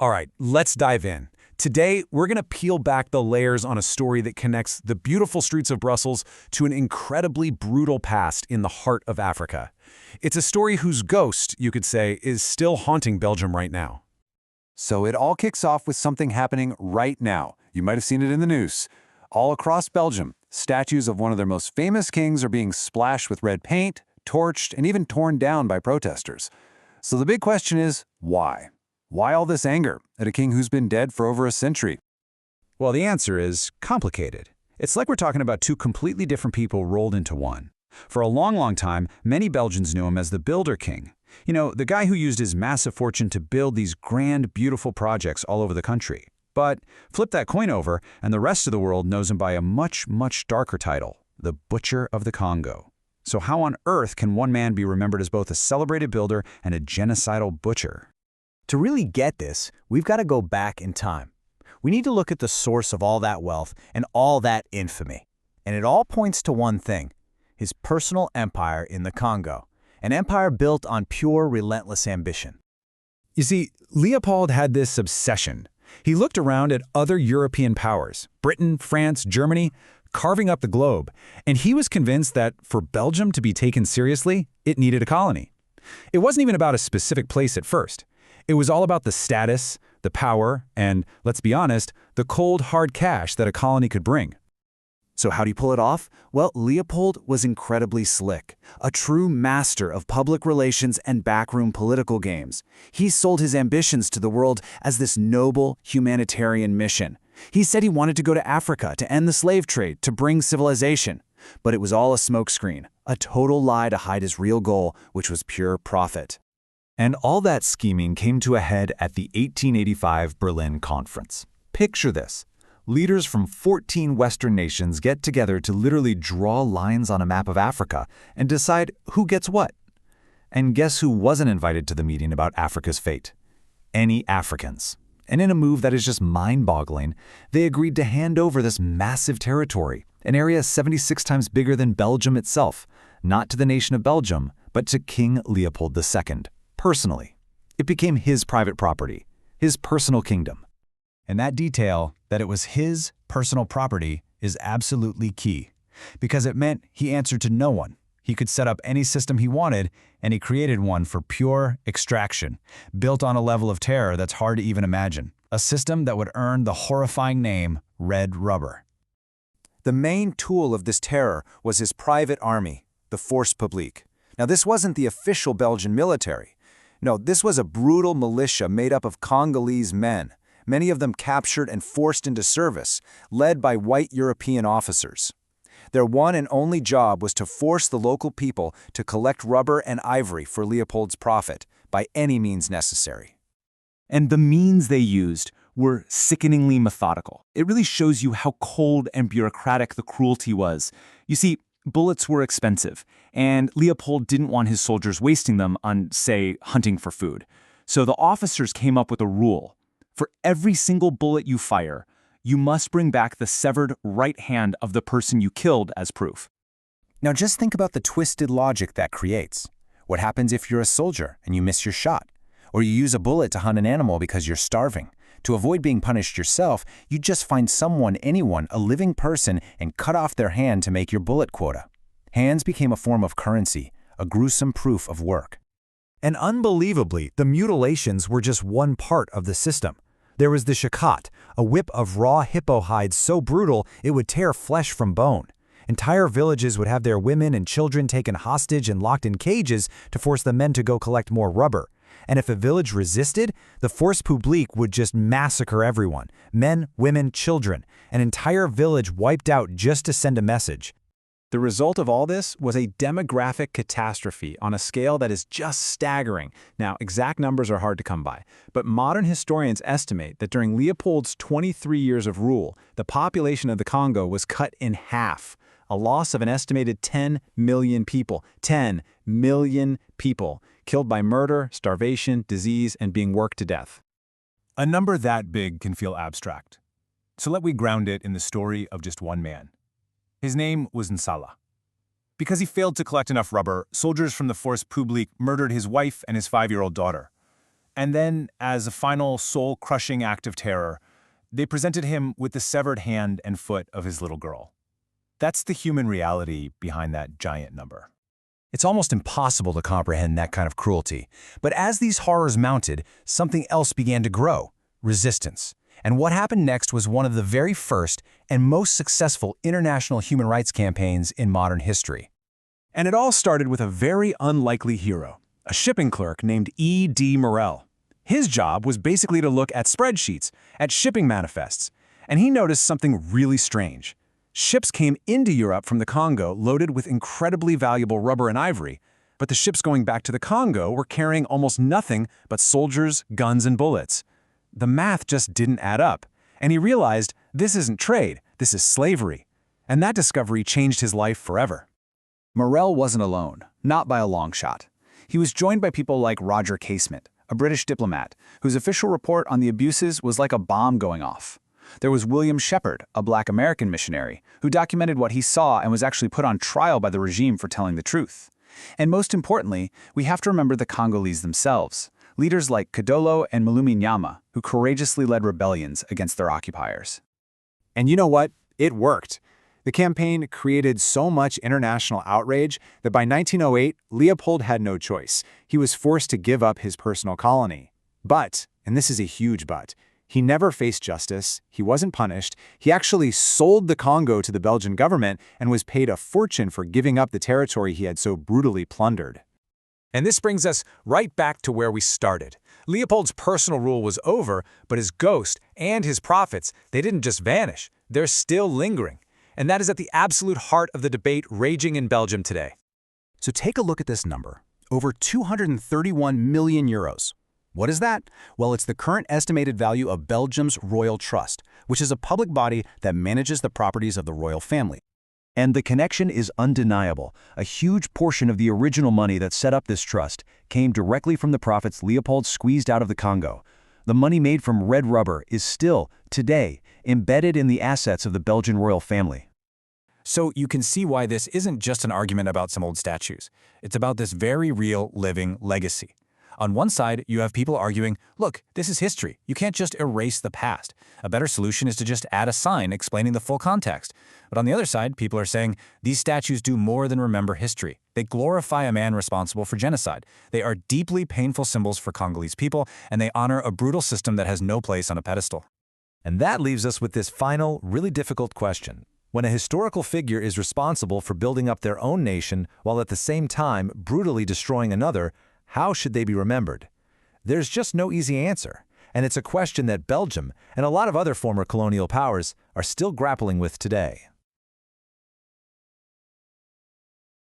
All right, let's dive in. Today, we're going to peel back the layers on a story that connects the beautiful streets of Brussels to an incredibly brutal past in the heart of Africa. It's a story whose ghost, you could say, is still haunting Belgium right now. So it all kicks off with something happening right now. You might have seen it in the news. All across Belgium, statues of one of their most famous kings are being splashed with red paint, torched, and even torn down by protesters. So the big question is, why? Why all this anger at a king who's been dead for over a century? Well, the answer is complicated. It's like we're talking about two completely different people rolled into one. For a long, long time, many Belgians knew him as the Builder King. You know, the guy who used his massive fortune to build these grand, beautiful projects all over the country. But flip that coin over, and the rest of the world knows him by a much, much darker title, the Butcher of the Congo. So how on earth can one man be remembered as both a celebrated builder and a genocidal butcher? To really get this, we've got to go back in time. We need to look at the source of all that wealth and all that infamy. And it all points to one thing: his personal empire in the Congo, an empire built on pure, relentless ambition. You see, Leopold had this obsession. He looked around at other European powers, Britain, France, Germany, carving up the globe, and he was convinced that for Belgium to be taken seriously, it needed a colony. It wasn't even about a specific place at first. It was all about the status, the power, and, let's be honest, the cold, hard cash that a colony could bring. So how do you pull it off? Well, Leopold was incredibly slick, a true master of public relations and backroom political games. He sold his ambitions to the world as this noble humanitarian mission. He said he wanted to go to Africa to end the slave trade, to bring civilization. But it was all a smokescreen, a total lie to hide his real goal, which was pure profit. And all that scheming came to a head at the 1885 Berlin Conference. Picture this. Leaders from 14 Western nations get together to literally draw lines on a map of Africa and decide who gets what. And guess who wasn't invited to the meeting about Africa's fate? Any Africans. And in a move that is just mind-boggling, they agreed to hand over this massive territory, an area 76 times bigger than Belgium itself, not to the nation of Belgium, but to King Leopold II. Personally. It became his private property, his personal kingdom. And that detail, that it was his personal property, is absolutely key. Because it meant he answered to no one. He could set up any system he wanted, and he created one for pure extraction, built on a level of terror that's hard to even imagine. A system that would earn the horrifying name Red Rubber. The main tool of this terror was his private army, the Force Publique. Now, this wasn't the official Belgian military. No, this was a brutal militia made up of Congolese men, many of them captured and forced into service, led by white European officers. Their one and only job was to force the local people to collect rubber and ivory for Leopold's profit, by any means necessary. And the means they used were sickeningly methodical. It really shows you how cold and bureaucratic the cruelty was. You see, bullets were expensive, and Leopold didn't want his soldiers wasting them on, say, hunting for food. So the officers came up with a rule. For every single bullet you fire, you must bring back the severed right hand of the person you killed as proof. Now just think about the twisted logic that creates. What happens if you're a soldier and you miss your shot? Or you use a bullet to hunt an animal because you're starving? To avoid being punished yourself, you just find someone, anyone, a living person, and cut off their hand to make your bullet quota. Hands became a form of currency, a gruesome proof of work. And unbelievably, the mutilations were just one part of the system. There was the shakat, a whip of raw hippo hide so brutal it would tear flesh from bone. Entire villages would have their women and children taken hostage and locked in cages to force the men to go collect more rubber. And if a village resisted, the Force Publique would just massacre everyone, men, women, children, an entire village wiped out just to send a message. The result of all this was a demographic catastrophe on a scale that is just staggering. Now, exact numbers are hard to come by, but modern historians estimate that during Leopold's 23 years of rule, the population of the Congo was cut in half, a loss of an estimated 10 million people. 10 million people killed by murder, starvation, disease, and being worked to death. A number that big can feel abstract. So let we ground it in the story of just one man. His name was Nsala. Because he failed to collect enough rubber, soldiers from the Force Publique murdered his wife and his 5-year-old daughter. And then, as a final soul-crushing act of terror, they presented him with the severed hand and foot of his little girl. That's the human reality behind that giant number. It's almost impossible to comprehend that kind of cruelty. But as these horrors mounted, something else began to grow: resistance. And what happened next was one of the very first and most successful international human rights campaigns in modern history. And it all started with a very unlikely hero, a shipping clerk named E.D. Morel. His job was basically to look at spreadsheets, at shipping manifests, and he noticed something really strange. Ships came into Europe from the Congo loaded with incredibly valuable rubber and ivory, but the ships going back to the Congo were carrying almost nothing but soldiers, guns, and bullets. The math just didn't add up, and he realized this isn't trade, this is slavery. And that discovery changed his life forever. Morel wasn't alone, not by a long shot. He was joined by people like Roger Casement, a British diplomat, whose official report on the abuses was like a bomb going off. There was William Shepard, a Black American missionary, who documented what he saw and was actually put on trial by the regime for telling the truth. And most importantly, we have to remember the Congolese themselves, leaders like Kadolo and Malumi Nyama, who courageously led rebellions against their occupiers. And you know what? It worked. The campaign created so much international outrage that by 1908, Leopold had no choice. He was forced to give up his personal colony. But, and this is a huge but, he never faced justice, he wasn't punished, he actually sold the Congo to the Belgian government and was paid a fortune for giving up the territory he had so brutally plundered. And this brings us right back to where we started. Leopold's personal rule was over, but his ghost and his profits, they didn't just vanish, they're still lingering. And that is at the absolute heart of the debate raging in Belgium today. So take a look at this number, over 231 million euros. What is that? Well, it's the current estimated value of Belgium's Royal Trust, which is a public body that manages the properties of the royal family. And the connection is undeniable. A huge portion of the original money that set up this trust came directly from the profits Leopold squeezed out of the Congo. The money made from red rubber is still, today, embedded in the assets of the Belgian royal family. So you can see why this isn't just an argument about some old statues. It's about this very real, living legacy. On one side, you have people arguing, look, this is history. You can't just erase the past. A better solution is to just add a sign explaining the full context. But on the other side, people are saying, these statues do more than remember history. They glorify a man responsible for genocide. They are deeply painful symbols for Congolese people, and they honor a brutal system that has no place on a pedestal. And that leaves us with this final, really difficult question. When a historical figure is responsible for building up their own nation while at the same time brutally destroying another, how should they be remembered? There's just no easy answer, and it's a question that Belgium and a lot of other former colonial powers are still grappling with today.